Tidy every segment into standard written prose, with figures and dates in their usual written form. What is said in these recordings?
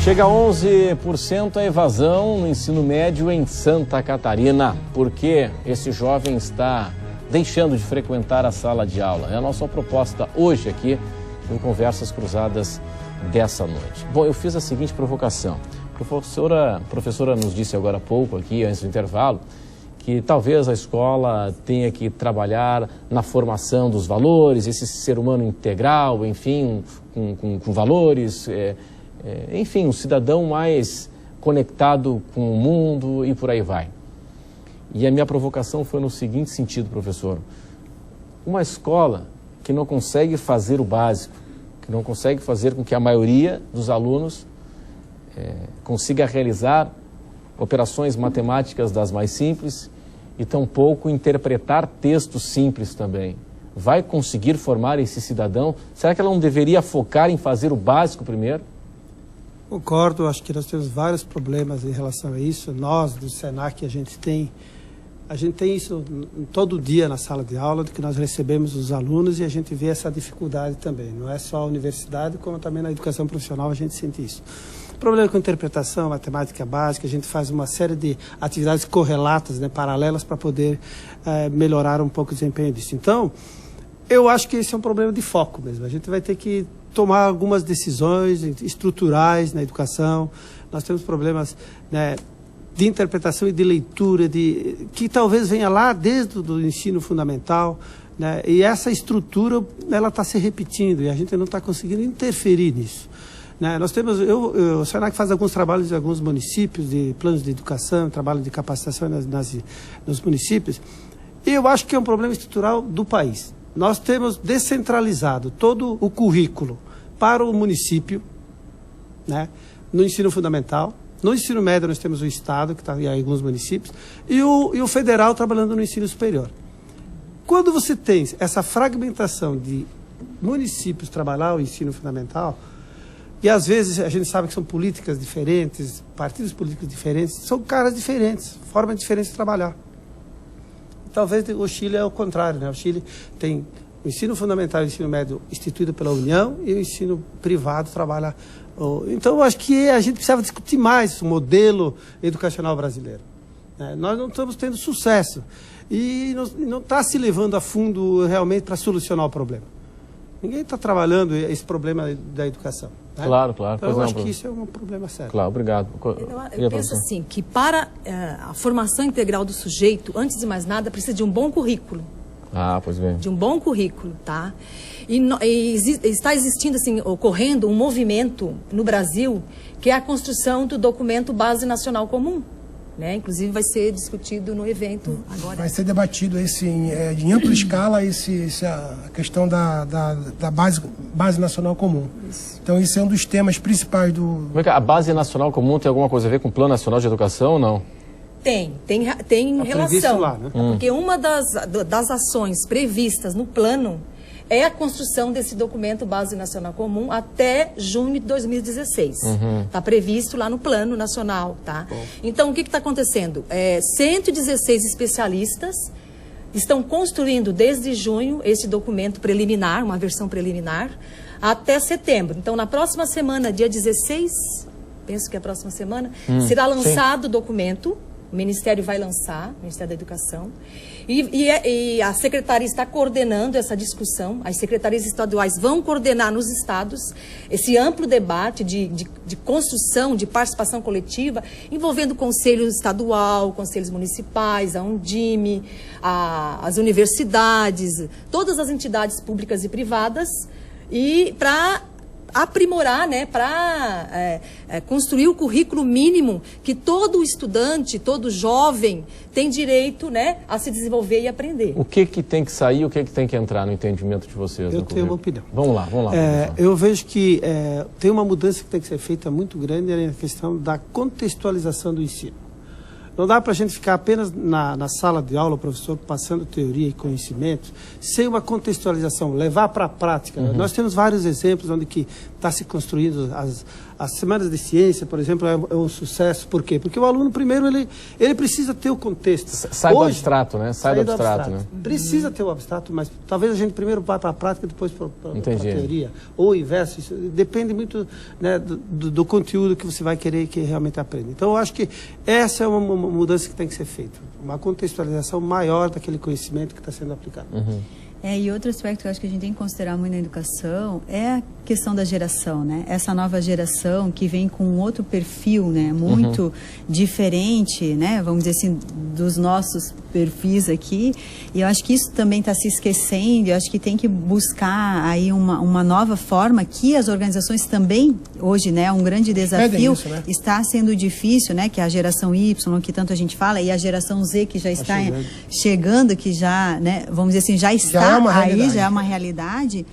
Chega a 11% a evasão no ensino médio em Santa Catarina. Por que esse jovem está deixando de frequentar a sala de aula? É a nossa proposta hoje aqui em Conversas Cruzadas dessa noite. Bom, eu fiz a seguinte provocação. A professora nos disse agora há pouco, aqui antes do intervalo, que talvez a escola tenha que trabalhar na formação dos valores, esse ser humano integral, enfim, com valores, enfim, um cidadão mais conectado com o mundo e por aí vai. E a minha provocação foi no seguinte sentido, professor. Uma escola que não consegue fazer o básico, que não consegue fazer com que a maioria dos alunos consiga realizar operações matemáticas das mais simples e tampouco interpretar textos simples também. Vai conseguir formar esse cidadão? Será que ela não deveria focar em fazer o básico primeiro? Concordo, acho que nós temos vários problemas em relação a isso. Nós, do Senac, a gente tem isso todo dia na sala de aula, que nós recebemos os alunos e a gente vê essa dificuldade também. Não é só a universidade, como também na educação profissional a gente sente isso. Problema com interpretação, matemática básica, a gente faz uma série de atividades correlatas, paralelas, para poder melhorar um pouco o desempenho disso. Então, eu acho que esse é um problema de foco mesmo. A gente vai ter que tomar algumas decisões estruturais na educação. Nós temos problemas de interpretação e de leitura, que talvez venha lá desde o ensino fundamental, e essa estrutura ela está se repetindo e a gente não está conseguindo interferir nisso. Nós temos, o Senac faz alguns trabalhos em alguns municípios, de planos de educação, trabalho de capacitação nos municípios, e eu acho que é um problema estrutural do país. Nós temos descentralizado todo o currículo para o município, no ensino fundamental. No ensino médio nós temos o Estado, que está em alguns municípios, e o federal trabalhando no ensino superior. Quando você tem essa fragmentação de municípios trabalhar o ensino fundamental, e às vezes a gente sabe que são políticas diferentes, partidos políticos diferentes, são caras diferentes, formas diferentes de trabalhar. Talvez o Chile é o contrário, O Chile tem o ensino fundamental e o ensino médio instituído pela União e o ensino privado trabalha. Então, eu acho que a gente precisava discutir mais o modelo educacional brasileiro. Nós não estamos tendo sucesso e não está se levando a fundo realmente para solucionar o problema. Ninguém está trabalhando esse problema da educação. Claro. Então, eu acho que isso é um problema sério. Claro, obrigado. Eu penso assim, que para a formação integral do sujeito, antes de mais nada, precisa de um bom currículo. Ah, pois bem. De um bom currículo, tá? E está existindo, assim, ocorrendo um movimento no Brasil, que é a construção do documento Base Nacional Comum. Inclusive vai ser discutido no evento agora. Vai ser debatido em ampla escala a questão da base nacional comum. Isso. Então isso é um dos temas principais do... Como é que a base nacional comum tem alguma coisa a ver com o Plano Nacional de Educação ou não? Tem relação, lá, porque uma das ações previstas no plano é a construção desse documento Base Nacional Comum até junho de 2016. Está previsto lá no Plano Nacional, tá? Então, o que está acontecendo? 116 especialistas estão construindo desde junho esse documento preliminar, uma versão preliminar, até setembro. Então, na próxima semana, dia 16, penso que é a próxima semana, será lançado o documento. O Ministério vai lançar, o Ministério da Educação, e a Secretaria está coordenando essa discussão, as secretarias estaduais vão coordenar nos estados esse amplo debate de construção, de participação coletiva, envolvendo o Conselho Estadual, conselhos municipais, a Undime, as universidades, todas as entidades públicas e privadas, e para aprimorar, para construir o currículo mínimo que todo estudante, todo jovem tem direito, a se desenvolver e aprender. O que tem que sair, o que tem que entrar no entendimento de vocês? Eu tenho uma opinião. Vamos lá. Eu vejo que tem uma mudança que tem que ser feita muito grande na questão da contextualização do ensino. Não dá para a gente ficar apenas na sala de aula, o professor passando teoria e conhecimento, sem uma contextualização, levar para a prática. Nós temos vários exemplos onde que está se construindo as semanas de ciência, por exemplo, é um sucesso. Por quê? Porque o aluno, primeiro, ele precisa ter o contexto. Sai do abstrato, né? Sai do abstrato, né? Precisa ter o abstrato, mas talvez a gente primeiro vá para a prática e depois para a teoria. Ou o inverso. Isso depende muito, né, do conteúdo que você vai querer que realmente aprenda. Então, eu acho que essa é uma mudança que tem que ser feita. Uma contextualização maior daquele conhecimento que está sendo aplicado. E outro aspecto que eu acho que a gente tem que considerar muito na educação é a questão da geração, né? Essa nova geração que vem com um outro perfil, né? Muito diferente, né? Vamos dizer assim, dos nossos perfis aqui. E eu acho que isso também está se esquecendo. Eu acho que tem que buscar aí uma nova forma que as organizações também, hoje, né? Um grande desafio isso, né? está sendo difícil, né? Que é a geração Y, que tanto a gente fala, e a geração Z, que já está chegando, que já, né? Vamos dizer assim, já está já é uma realidade.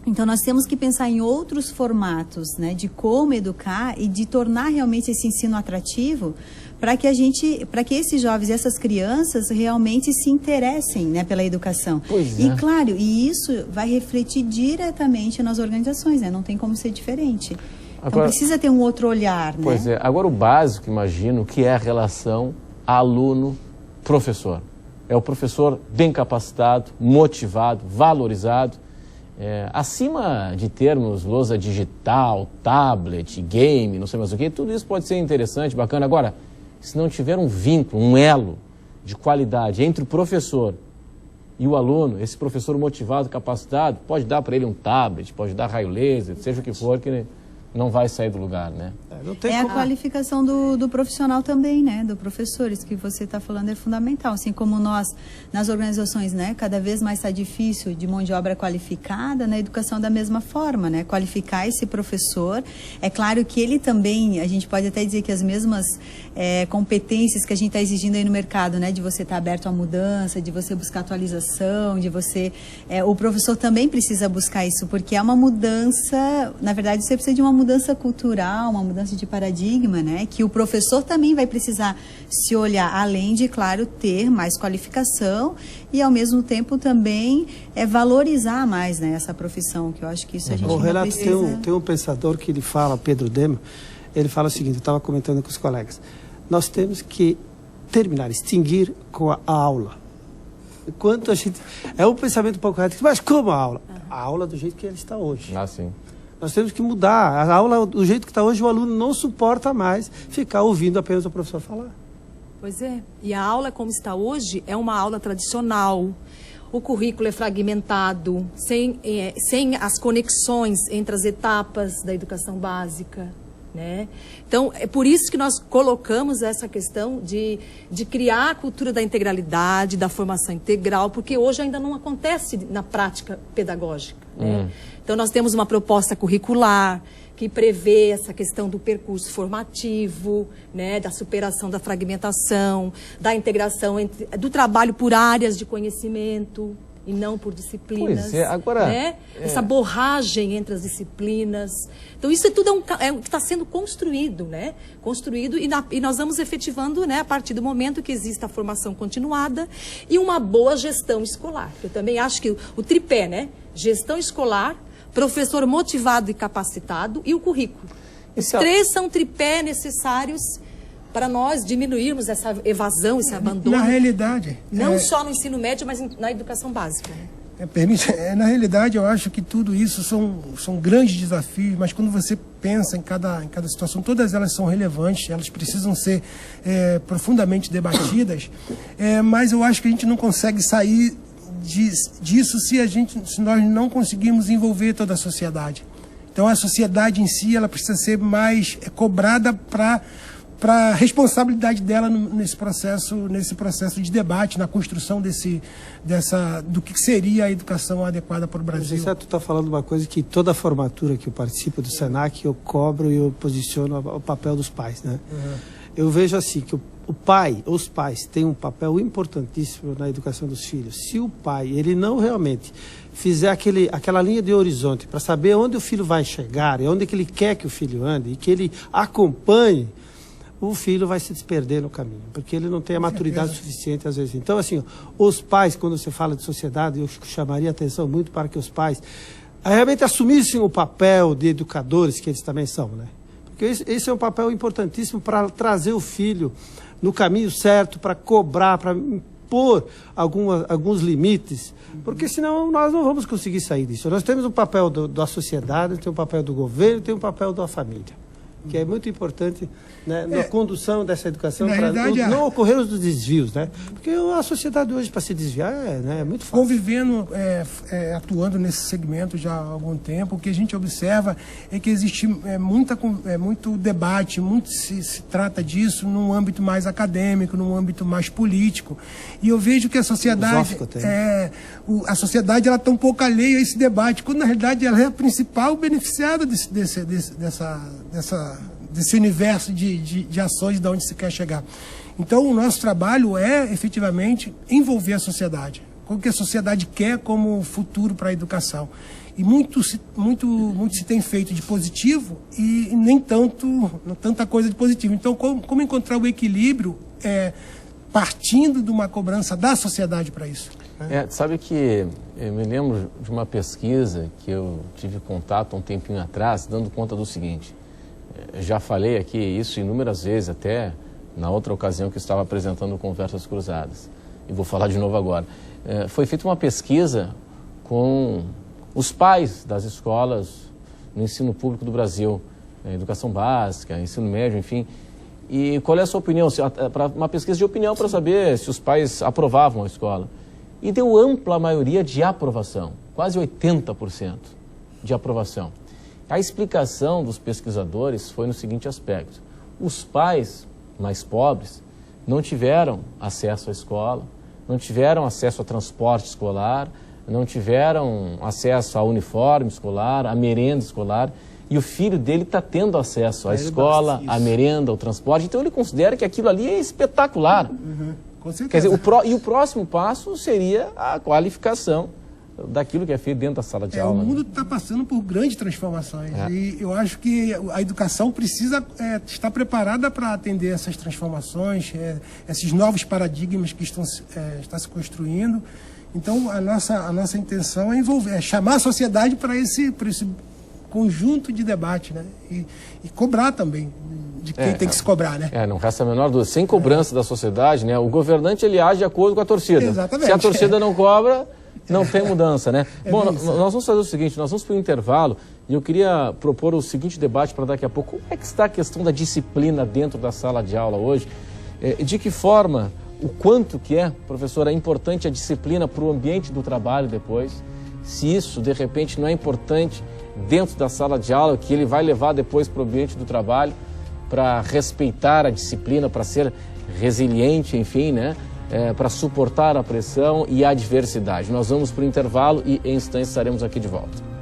Então, nós temos que pensar em outros formatos, né, de como educar e de tornar realmente esse ensino atrativo para que esses jovens e essas crianças realmente se interessem, né, pela educação. E, claro, e isso vai refletir diretamente nas organizações, né, não tem como ser diferente. Agora, então, precisa ter um outro olhar, né? Pois é. Agora, o básico, imagino, que é a relação aluno-professor. É o professor bem capacitado, motivado, valorizado. Acima de termos lousa digital, tablet, game, não sei mais o que, tudo isso pode ser interessante, bacana. Agora, se não tiver um vínculo, um elo de qualidade entre o professor e o aluno, esse professor motivado, capacitado, pode dar para ele um tablet, pode dar raio laser, seja o que for, que não vai sair do lugar, né? A qualificação do profissional também, né? Do professor, isso que você está falando é fundamental. Assim como nós, nas organizações, né? Cada vez mais está difícil de mão de obra qualificada, na educação da mesma forma, né? Qualificar esse professor. É claro que ele também, a gente pode até dizer que as mesmas competências que a gente está exigindo aí no mercado, né? De você estar aberto à mudança, de você buscar atualização, de você... o professor também precisa buscar isso, porque é uma mudança, na verdade, você precisa de uma mudança cultural, uma mudança de paradigma, né? Que o professor também vai precisar se olhar, além de, claro, ter mais qualificação e, ao mesmo tempo, também valorizar mais, né, essa profissão, que eu acho que isso a gente não Renato, precisa... tem um pensador que ele fala, Pedro Dema, ele fala o seguinte, eu estava comentando com os colegas, nós temos que extinguir com a aula. Enquanto a gente... É um pensamento um pouco errado, mas como a aula? A aula do jeito que ele está hoje. Sim. Nós temos que mudar. A aula, do jeito que está hoje, o aluno não suporta mais ficar ouvindo apenas o professor falar. Pois é. E a aula, como está hoje, é uma aula tradicional. O currículo é fragmentado, sem as conexões entre as etapas da educação básica, né? Então, é por isso que nós colocamos essa questão de criar a cultura da integralidade, da formação integral, porque hoje ainda não acontece na prática pedagógica, né? Então, nós temos uma proposta curricular que prevê essa questão do percurso formativo, né, da superação da fragmentação, da integração, do trabalho por áreas de conhecimento e não por disciplinas. Pois é, agora... Né? Essa borragem entre as disciplinas. Então, isso tudo é o que está sendo construído, né? Construído e nós vamos efetivando, né, a partir do momento que exista a formação continuada e uma boa gestão escolar. Eu também acho que o tripé, né? Gestão escolar, professor motivado e capacitado e o currículo. Os três são tripé necessários para nós diminuirmos essa evasão, esse abandono. Na realidade... Não só no ensino médio, mas na educação básica. Na realidade, eu acho que tudo isso são grandes desafios, mas quando você pensa em cada situação, todas elas são relevantes, elas precisam ser profundamente debatidas, mas eu acho que a gente não consegue sair disso se nós não conseguirmos envolver toda a sociedade. Então, a sociedade em si, ela precisa ser mais cobrada para a responsabilidade dela nesse processo de debate, na construção do que seria a educação adequada para o Brasil. Você está falando uma coisa que toda a formatura que eu participo do SENAC, eu cobro e eu posiciono o papel dos pais, né? Eu vejo assim, que os pais têm um papel importantíssimo na educação dos filhos. Se o pai, ele não realmente fizer aquela linha de horizonte para saber onde o filho vai chegar e onde que ele quer que o filho ande e que ele acompanhe, o filho vai se perder no caminho, porque ele não tem a maturidade suficiente às vezes. Então, assim, os pais, quando você fala de sociedade, eu chamaria atenção muito para que os pais realmente assumissem o papel de educadores, que eles também são, né? Porque esse é um papel importantíssimo para trazer o filho no caminho certo, para cobrar, para impor alguns limites, porque senão nós não vamos conseguir sair disso. Nós temos um papel da sociedade, tem um papel do governo, tem um papel da família, que é muito importante, né, na condução dessa educação, para não ocorrer os desvios, né? Porque a sociedade hoje, para se desviar, é muito fácil. Convivendo, atuando nesse segmento já há algum tempo, o que a gente observa é que existe muito debate, muito se trata disso num âmbito mais acadêmico, num âmbito mais político. E eu vejo que a sociedade ela está um pouco alheia a esse debate, quando na realidade ela é a principal beneficiada desse universo de ações de onde se quer chegar. Então, o nosso trabalho é, efetivamente, envolver a sociedade. O que a sociedade quer como futuro para a educação. E muito se tem feito de positivo e nem tanta coisa de positivo. Então, como encontrar o equilíbrio partindo de uma cobrança da sociedade para isso? Sabe que eu me lembro de uma pesquisa que eu tive contato há um tempinho atrás, dando conta do seguinte. Já falei aqui isso inúmeras vezes, até na outra ocasião que eu estava apresentando Conversas Cruzadas. E vou falar de novo agora. Foi feita uma pesquisa com os pais das escolas no ensino público do Brasil, educação básica, ensino médio, enfim. E qual é a sua opinião? Uma pesquisa de opinião para saber se os pais aprovavam a escola. E deu ampla maioria de aprovação, quase 80% de aprovação. A explicação dos pesquisadores foi no seguinte aspecto: os pais mais pobres não tiveram acesso à escola, não tiveram acesso a transporte escolar, não tiveram acesso a uniforme escolar, a merenda escolar, e o filho dele está tendo acesso à escola, à merenda, ao transporte, então ele considera que aquilo ali é espetacular. Com certeza. Quer dizer, o próximo passo seria a qualificação daquilo que é feito dentro da sala de aula. O mundo está passando por grandes transformações e eu acho que a educação precisa estar preparada para atender essas transformações, esses novos paradigmas que estão se construindo. Então, a nossa intenção é chamar a sociedade para esse conjunto de debate, né? E cobrar também de quem tem que se cobrar, né? Não resta a menor dúvida. Sem cobrança da sociedade, né? O governante ele age de acordo com a torcida. Exatamente. Se a torcida não cobra, não tem mudança, né? Bom, nós vamos fazer o seguinte, nós vamos para o intervalo e eu queria propor o seguinte debate para daqui a pouco. Como é que está a questão da disciplina dentro da sala de aula hoje? De que forma, o quanto que professor, é importante a disciplina para o ambiente do trabalho depois? Se isso, de repente, não é importante dentro da sala de aula, que ele vai levar depois para o ambiente do trabalho, para respeitar a disciplina, para ser resiliente, enfim, né? Para suportar a pressão e a adversidade. Nós vamos para o intervalo e em instantes estaremos aqui de volta.